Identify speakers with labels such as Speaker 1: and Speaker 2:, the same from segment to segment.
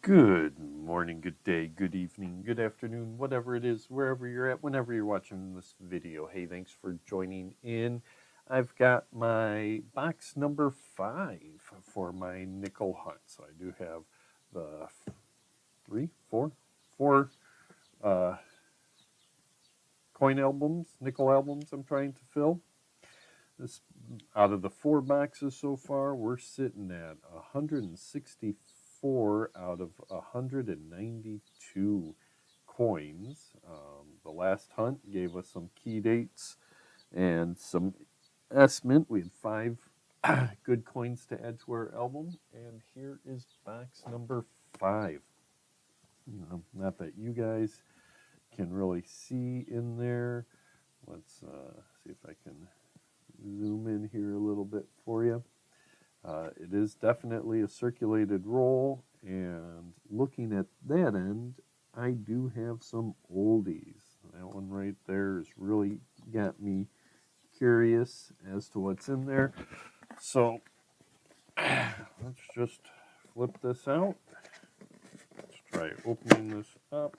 Speaker 1: Good morning, good day, good evening, good afternoon, whatever it is, wherever you're at, whenever you're watching this video. Hey, thanks for joining in. I've got my box number 5 for my nickel hunt. So I do have the four uh, coin albums, nickel albums I'm trying to fill. This out of the 4 boxes so far, we're sitting at 164 out of 192 coins. The last hunt gave us some key dates and some estimate. We had 5 good coins to add to our album, and here is box number 5. Not that you guys can really see in there. Let's see if I can zoom in here a little bit for you. It is definitely a circulated roll, and looking at that end, I do have some oldies. That one right there has really got me curious as to what's in there. So let's just flip this out. Let's try opening this up,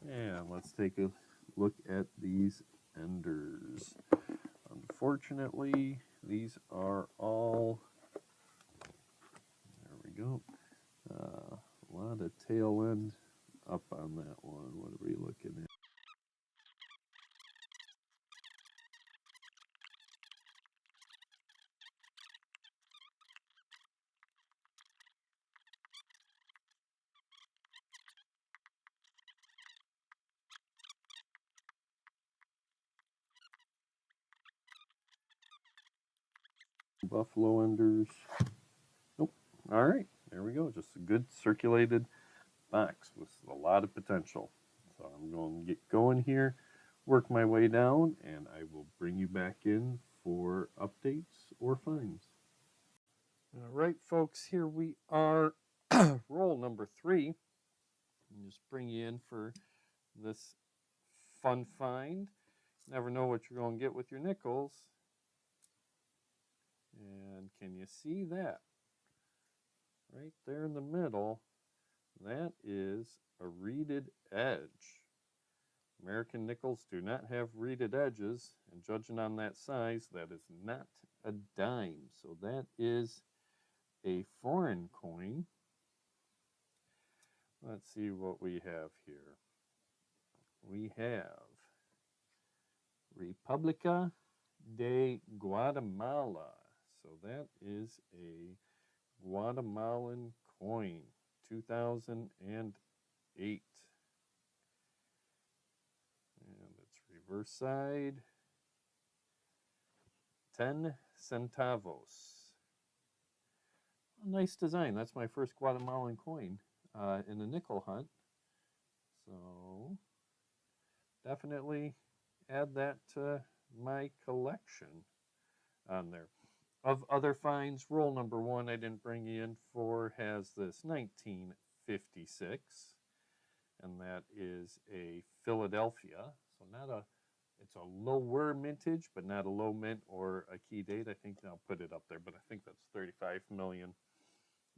Speaker 1: and let's take a look at these enders. Unfortunately, these are all, there we go, a lot of tail end up on that one. What are we looking at? Buffalo enders. Nope. All right, there we go. Just a good circulated box with a lot of potential. So I'm going to get going here, work my way down, and I will bring you back in for updates or finds. All right, folks, here we are. Roll number 3. I'll just bring you in for this fun find. Never know what you're going to get with your nickels. And can you see that? Right there in the middle, that is a reeded edge. American nickels do not have reeded edges, and judging on that size, that is not a dime. So that is a foreign coin. Let's see what we have here. We have República de Guatemala. So that is a Guatemalan coin, 2008. And it's reverse side, 10 centavos. A nice design. That's my first Guatemalan coin in a nickel hunt. So definitely add that to my collection on there. Of other finds, roll number 1 I didn't bring you in for has this 1956, and that is a Philadelphia. So not a, it's a lower mintage, but not a low mint or a key date. I think I'll put it up there, but I think that's 35 million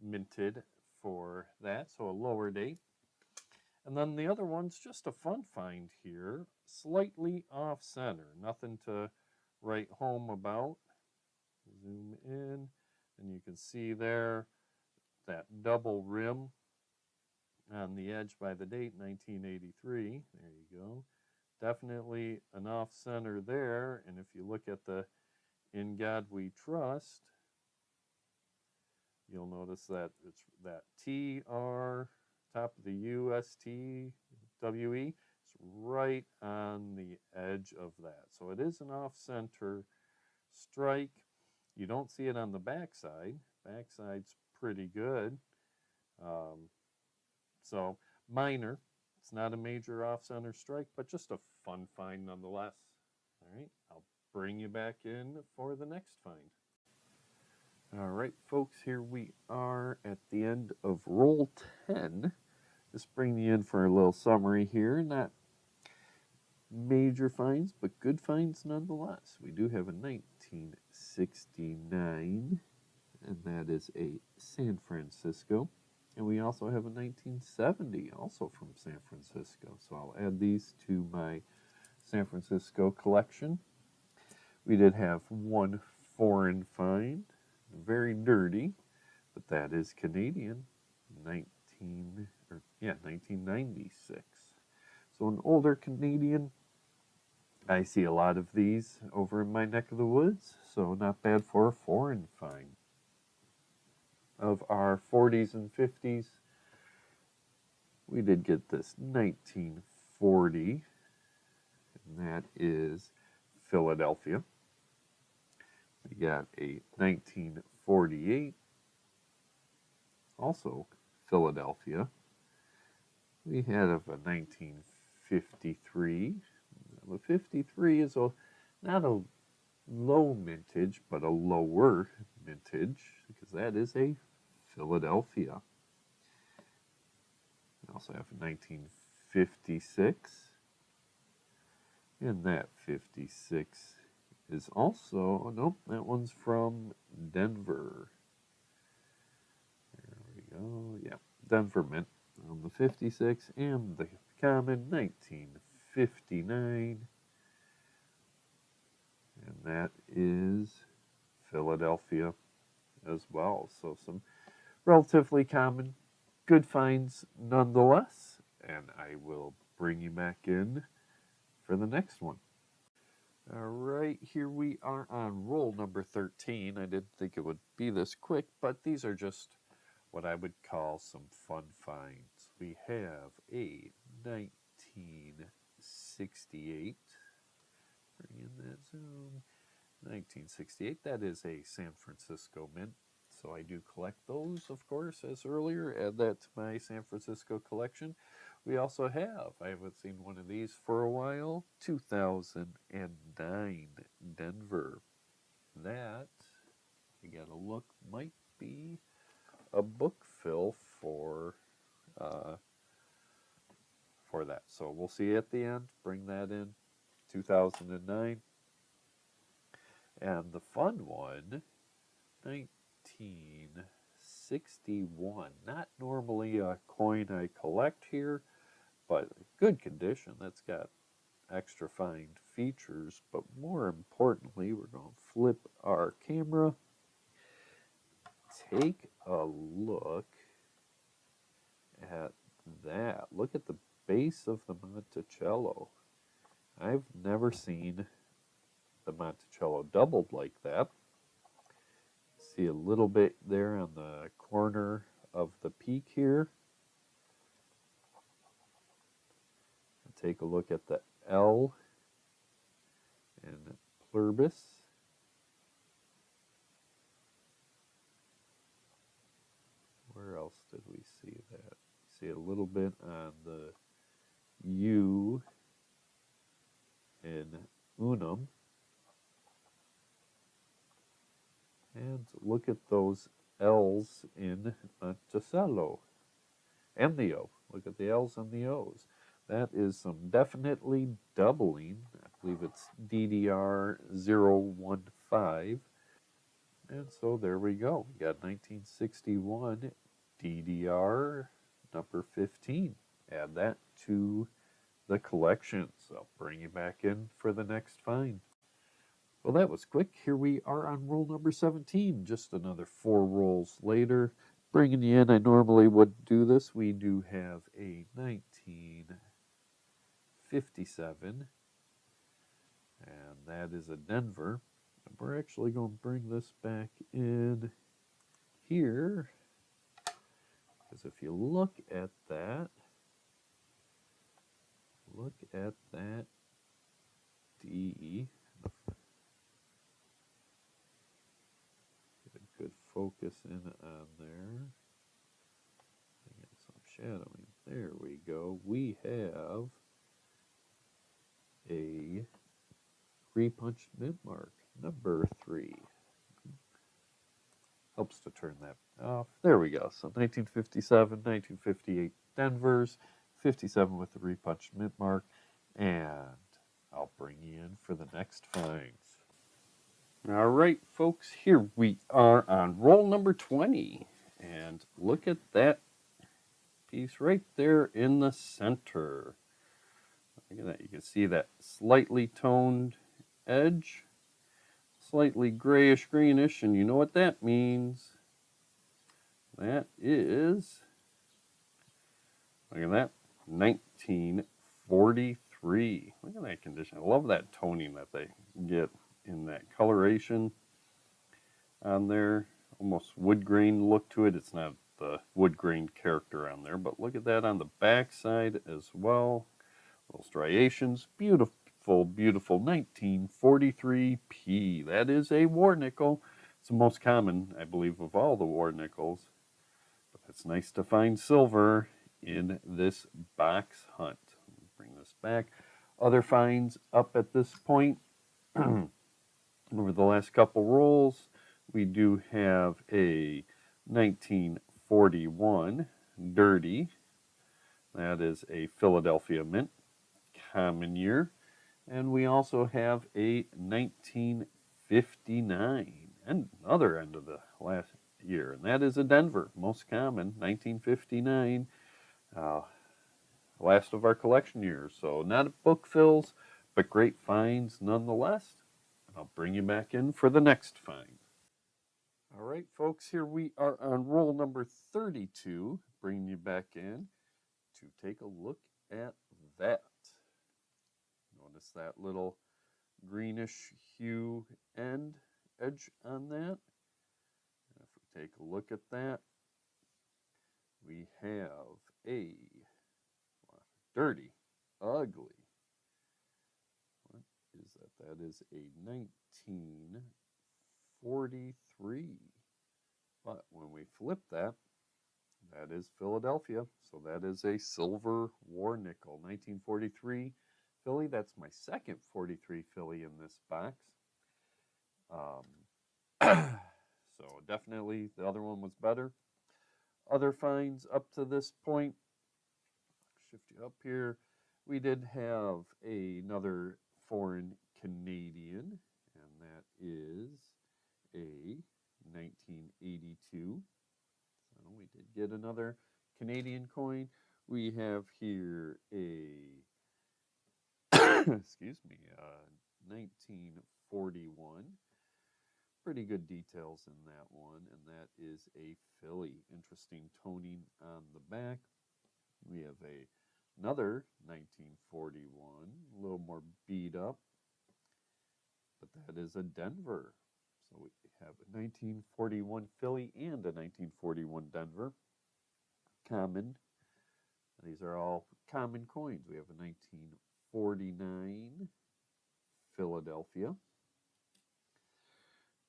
Speaker 1: minted for that, so a lower date. And then the other one's just a fun find here, slightly off center, nothing to write home about. Zoom in, and you can see there that double rim on the edge by the date, 1983. There you go. Definitely an off center there, and if you look at the In God We Trust, you'll notice that it's that TR, top of the USTWE, it's right on the edge of that. So it is an off-center strike. You don't see it on the backside. Backside's pretty good. So minor. It's not a major off-center strike, but just a fun find nonetheless. All right, I'll bring you back in for the next find. All right, folks, here we are at the end of roll 10. Just bring you in for a little summary here. Not major finds, but good finds nonetheless. We do have a 1969, and that is a San Francisco. And we also have a 1970, also from San Francisco. So I'll add these to my San Francisco collection. We did have one foreign find, very dirty, but that is Canadian, 1996. So an older Canadian. I see a lot of these over in my neck of the woods, so not bad for a foreign find. Of our 40s and 50s, we did get this 1940, and that is Philadelphia. We got a 1948, also Philadelphia. We had of a 1953. The 53 is not a low mintage, but a lower mintage, because that is a Philadelphia. We also have a 1956, and that 56 is also, nope, that one's from Denver. There we go, yeah, Denver mint on the 56, and the common 1959, and that is Philadelphia as well. So some relatively common, good finds nonetheless, and I will bring you back in for the next one. All right, here we are on roll number 13. I didn't think it would be this quick, but these are just what I would call some fun finds. We have a 1968, bring in that zoom, 1968, that is a San Francisco mint. So I do collect those, of course, as earlier. Add that to my San Francisco collection. We also have, I haven't seen one of these for a while, 2009 Denver. That, you gotta look, might be a book fill for that. So we'll see at the end. Bring that in, 2009. And the fun one, 1961. Not normally a coin I collect here, but good condition. That's got extra fine features. But more importantly, we're going to flip our camera. Take a look at that. Look at the base of the Monticello. I've never seen the Monticello doubled like that. See a little bit there on the corner of the peak here. Take a look at the L and pluribus. Where else did we see that? See a little bit on the U in unum. And look at those L's in Monticello. And the O. Look at the L's and the O's. That is some definitely doubling. I believe it's DDR 015. And so there we go. We got 1961 DDR number 15. Add that to the collection. So I'll bring you back in for the next find. Well, that was quick. Here we are on roll number 17. Just another 4 rolls later. Bringing you in, I normally would do this. We do have a 1957, and that is a Denver. And we're actually going to bring this back in here, because if you look at that D. Get a good focus in on there. Get some shadowing. There we go. We have a repunched mint mark, number 3. Helps to turn that off. There we go. So 1957, 1958 Denvers, 57 with the repunched mint mark, and I'll bring you in for the next finds. All right, folks, here we are on roll number 20, and look at that piece right there in the center. Look at that. You can see that slightly toned edge, slightly grayish greenish, and you know what that means. That is, look at that, 1943. Look at that condition. I love that toning that they get in that coloration on there. Almost wood grain look to it. It's not the wood grain character on there, but look at that on the back side as well. Little striations. Beautiful, beautiful 1943P. That is a war nickel. It's the most common, I believe, of all the war nickels. But it's nice to find silver in this box hunt. Bring this back. Other finds up at this point over the last couple rolls. We do have a 1941 Dirty. That is a Philadelphia mint, common year. And we also have a 1959, and another end of the last year, and that is a Denver, most common, 1959, last of our collection years. So not book fills, but great finds nonetheless. I'll bring you back in for the next find. All right, folks, here we are on roll number 32, bringing you back in to take a look at that. Notice that little greenish hue edge on that. And if we take a look at that, we have a dirty, ugly. What is that? That is a 1943. But when we flip that, that is Philadelphia. So that is a silver war nickel. 1943 Philly. That's my second 43 Philly in this box. So definitely the other one was better. Other finds up to this point, shift you up here, we did have another foreign Canadian, and that is a 1982. So we did get another Canadian coin. We have here a excuse me, 1941. Pretty good details in that one, and that is a Philly. Interesting toning on the back. We have another 1941, a little more beat up, but that is a Denver. So we have a 1941 Philly and a 1941 Denver. Common. These are all common coins. We have a 1949 Philadelphia.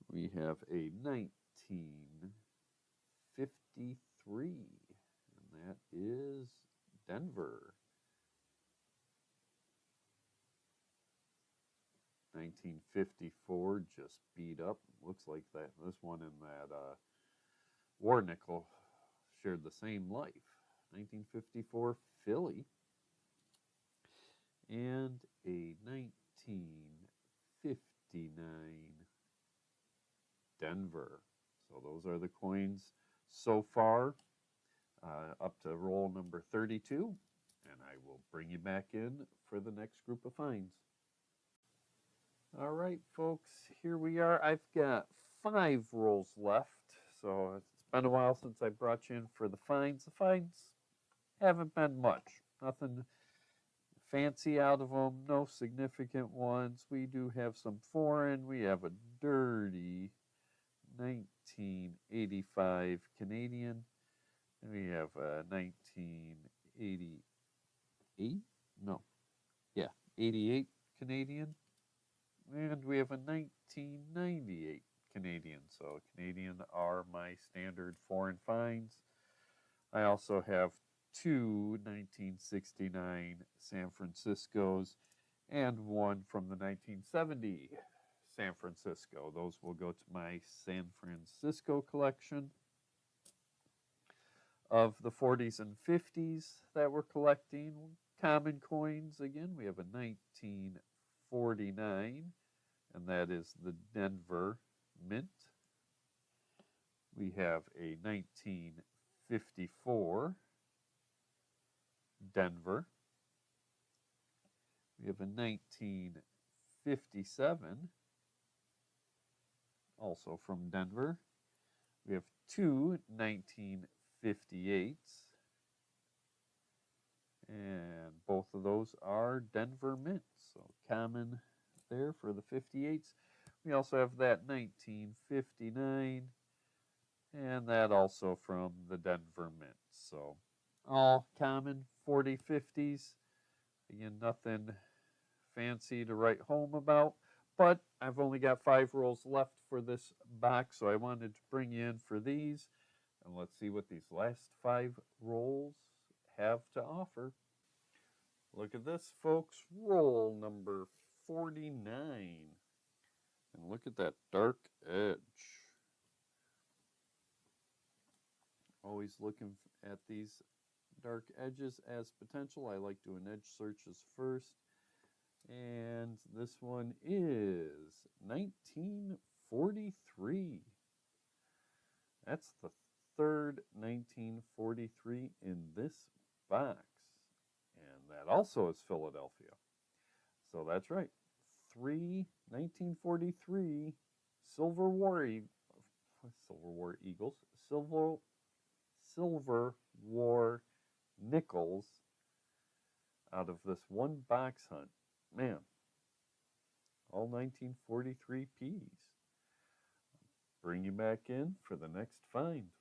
Speaker 1: We have a 1953, and that is Denver. 1954, just beat up. Looks like that. This one and that war nickel shared the same life. 1954 Philly. And a 1959 Denver. So those are the coins so far up to roll number 32. And I will bring you back in for the next group of finds. All right, folks, here we are. I've got 5 rolls left. So it's been a while since I brought you in for the finds. The finds haven't been much. Nothing fancy out of them. No significant ones. We do have some foreign. We have a dirty 1985 Canadian. And we have a 1988. No. Yeah, 88 Canadian. And we have a 1998 Canadian. So Canadian are my standard foreign finds. I also have 2 1969 San Franciscos and one from the 1970 San Francisco. Those will go to my San Francisco collection. Of the 40s and 50s that we're collecting, common coins again, we have a 1949, and that is the Denver Mint. We have a 1954 Denver. We have a 1957, also from Denver. We have two 1958s, and both of those are Denver Mints, so common there for the 58s. We also have that 1959, and that also from the Denver Mints. So all common 40 50s. Again, nothing fancy to write home about, but I've only got 5 rolls left for this box, so I wanted to bring you in for these. And let's see what these last 5 rolls have to offer. Look at this, folks. Roll number 49. And look at that dark edge. Always looking at these dark edges as potential. I like doing edge searches first. And this one is 1943. That's the third 1943 in this box. And that also is Philadelphia. So that's right. 1943 Silver War Eagles, Silver War nickels out of this one box hunt. Man, all 1943 Ps. Bring you back in for the next find.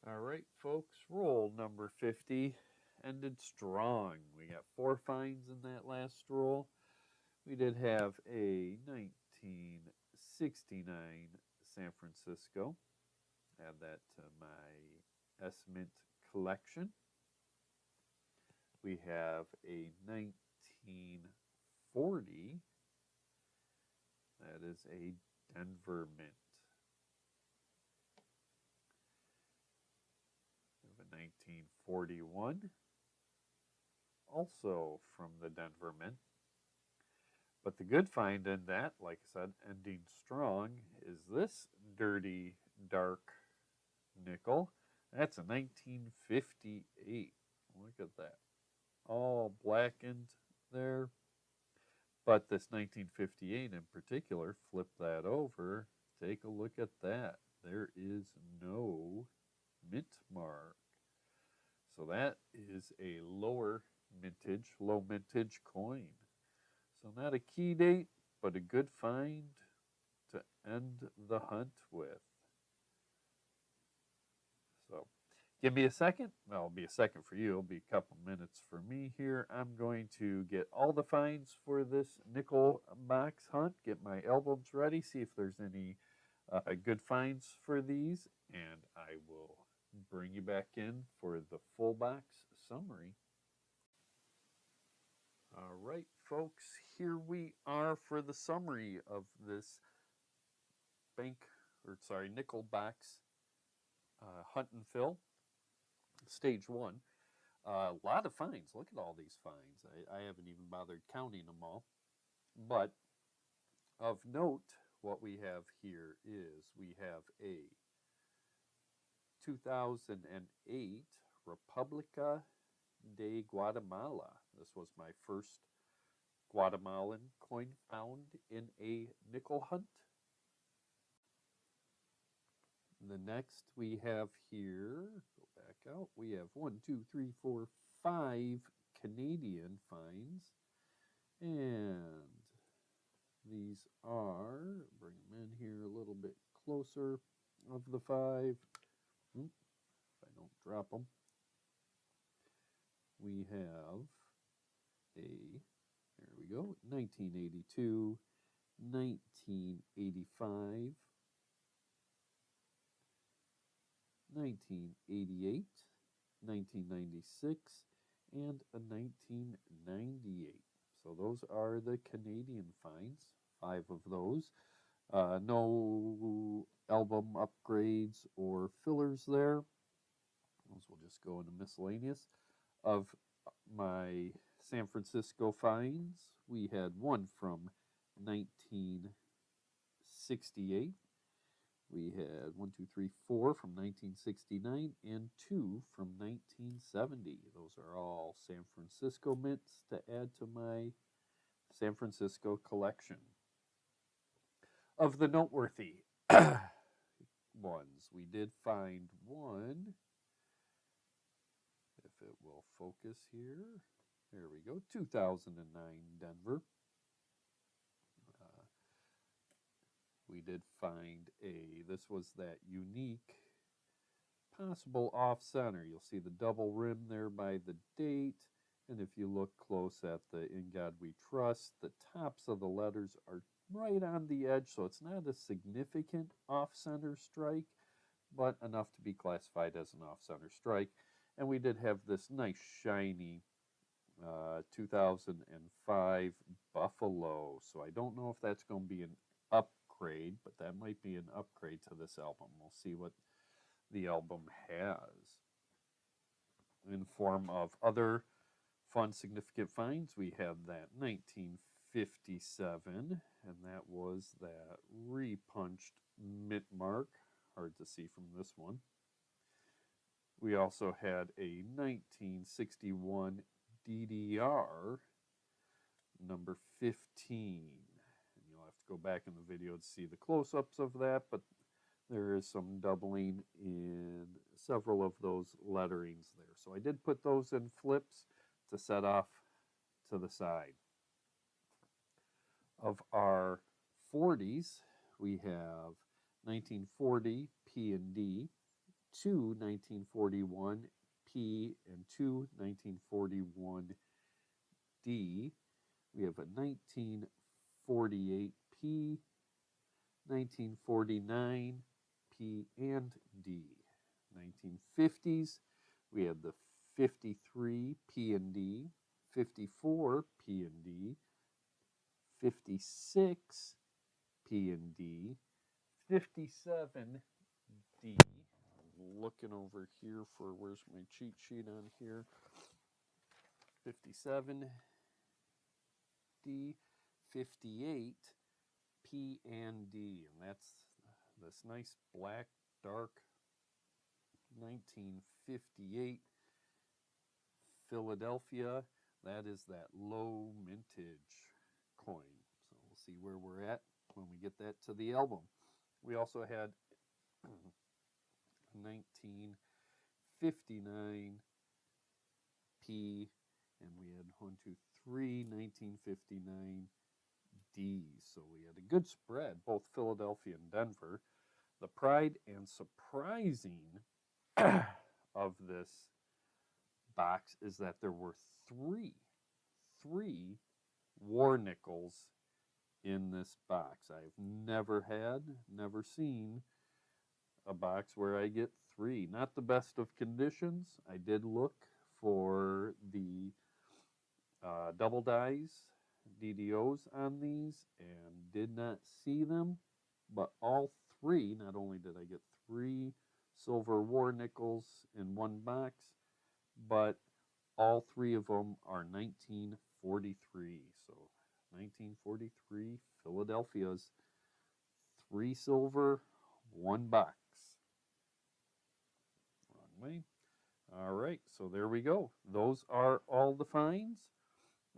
Speaker 1: All right, folks, roll number 50 ended strong. We got 4 finds in that last roll. We did have a 1969 San Francisco. Add that to my S-Mint collection. We have a 1940. That is a Denver Mint. We have a 1941. Also from the Denver Mint. But the good find in that, like I said, ending strong, is this dirty, dark nickel. That's a 1958. Look at that. All blackened there. But this 1958 in particular, flip that over. Take a look at that. There is no mint mark. So that is a low mintage coin. So not a key date, but a good find to end the hunt with. So give me a second. Well, it'll be a second for you. It'll be a couple minutes for me here. I'm going to get all the finds for this nickel box hunt, get my albums ready, see if there's any good finds for these, and I will bring you back in for the full box summary. All right, folks, here we are for the summary of this nickel box hunt and fill, stage 1. A lot of finds. Look at all these finds. I haven't even bothered counting them all. But of note, what we have here is we have a 2008 República de Guatemala. This was my first Guatemalan coin found in a nickel hunt. The next we have here, go back out, we have 5 Canadian finds. And these are, bring them in here a little bit closer, of the 5. If I don't drop them. We have there we go, 1982, 1985, 1988, 1996, and a 1998. So those are the Canadian finds, 5 of those. No album upgrades or fillers there. Those will just go into miscellaneous. Of my San Francisco finds, we had one from 1968, We had 1, 2, 3, 4 from 1969 and 2 from 1970. Those are all San Francisco mints to add to my San Francisco collection. Of the noteworthy ones, we did find one, if it will focus here. There we go, 2009 Denver. We did find this was that unique possible off-center. You'll see the double rim there by the date. And if you look close at the In God We Trust, the tops of the letters are right on the edge, so it's not a significant off-center strike, but enough to be classified as an off-center strike. And we did have this nice shiny 2005 Buffalo. So I don't know if that's going to be an upgrade, but that might be an upgrade to this album. We'll see what the album has. In form of other fun significant finds, we have that 1957, and that was that repunched mint mark. Hard to see from this one. We also had a 1961 DDR number 15. And you'll have to go back in the video to see the close-ups of that, but there is some doubling in several of those letterings there. So I did put those in flips to set off to the side. Of our 40s, we have 1940 P and D, 2 1941 P and 2 1941 D. We have a 1948 P, 1949 P and D. 1950s, we had the 53 P and D, 54 P and D, 56 P and D, 57 D. I'm looking over here for where's my cheat sheet on here. 57 D, 58 P and D, and that's this nice black dark 1958 Philadelphia. That is that low mintage coin. So we'll see where we're at when we get that to the album. We also had 1959 P, and we had 1, 2, 3 1959 D. So we had a good spread, both Philadelphia and Denver. The pride and surprising of this box is that there were three war nickels in this box. I've never seen a box where I get 3. Not the best of conditions. I did look for the double dies, DDOs on these, and did not see them. But all 3, not only did I get 3 silver war nickels in one box, but all 3 of them are 1943. So 1943 Philadelphia's 3 silver, 1 box. Wrong way. All right, so there we go. Those are all the finds.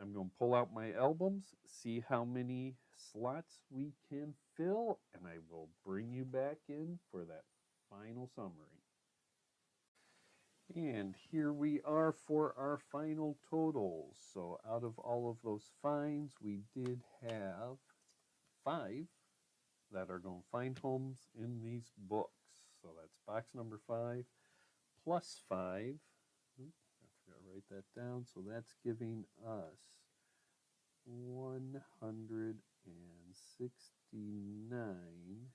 Speaker 1: I'm going to pull out my albums, see how many slots we can fill, and I will bring you back in for that final summary. And here we are for our final totals. So out of all of those finds, we did have 5 that are going to find homes in these books. So that's box number 5 plus 5. Oops, I forgot to write that down. So that's giving us 169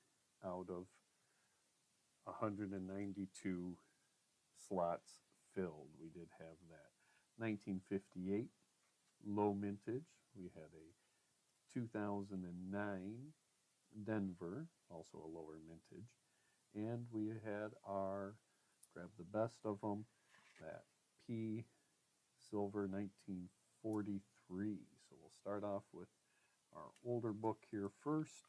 Speaker 1: out of 192 slots filled. We did have that. 1958 low mintage. We had a 2009 Denver, also a lower mintage. And we had our, grab the best of them, that P Silver 1943. So we'll start off with our older book here first.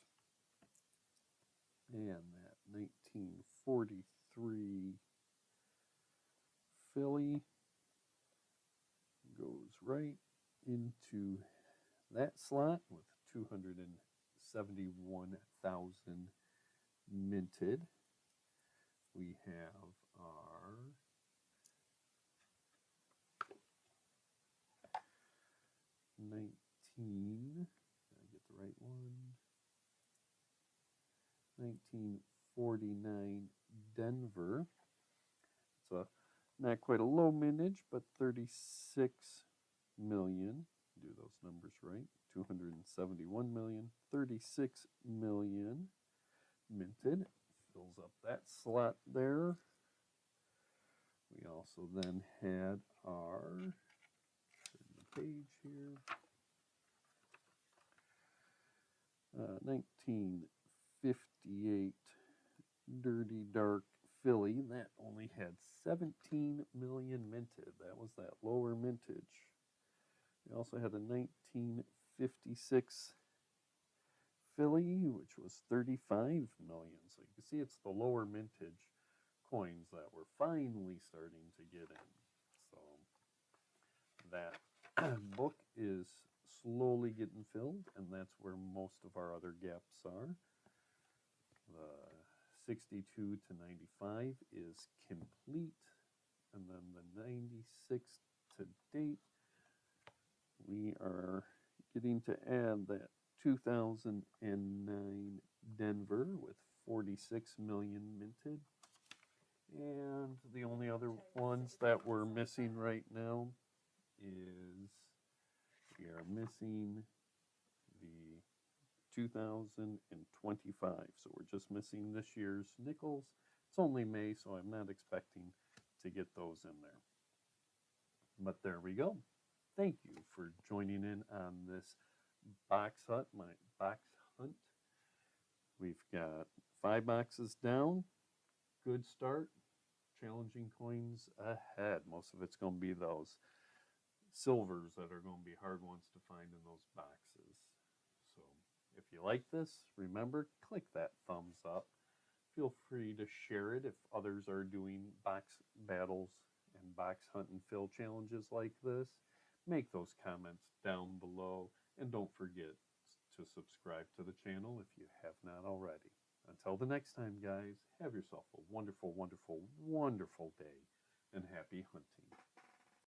Speaker 1: And that 1943 filly goes right into that slot with 271,000 minted. We have our 19, did I get the right one? 1949 Denver. It's a not quite a low mintage, but 36 million. Do those numbers right. 271 million, 36 million minted. Fills up that slot there. We also then had our, turn the page here, 1958 Dirty Dark Philly. That only had 17 million minted. That was that lower mintage. We also had a 1956 Philly, which was 35 million. So you can see it's the lower mintage coins that we're finally starting to get in. So that book is slowly getting filled, and that's where most of our other gaps are. The 62 to 95 is complete, and then the 96 to date, we are getting to add that 2009 Denver with 46 million minted. And the only other ones that we're missing right now is we are missing the 2025. So we're just missing this year's nickels. It's only May, so I'm not expecting to get those in there. But there we go. Thank you for joining in on this box hunt, my box hunt. We've got 5 boxes down. Good start. Challenging coins ahead. Most of it's going to be those silvers that are going to be hard ones to find in those boxes. So if you like this, remember, click that thumbs up. Feel free to share it if others are doing box battles and box hunt and fill challenges like this. Make those comments down below, and don't forget to subscribe to the channel if you have not already. Until the next time, guys, have yourself a wonderful, wonderful, wonderful day, and happy hunting.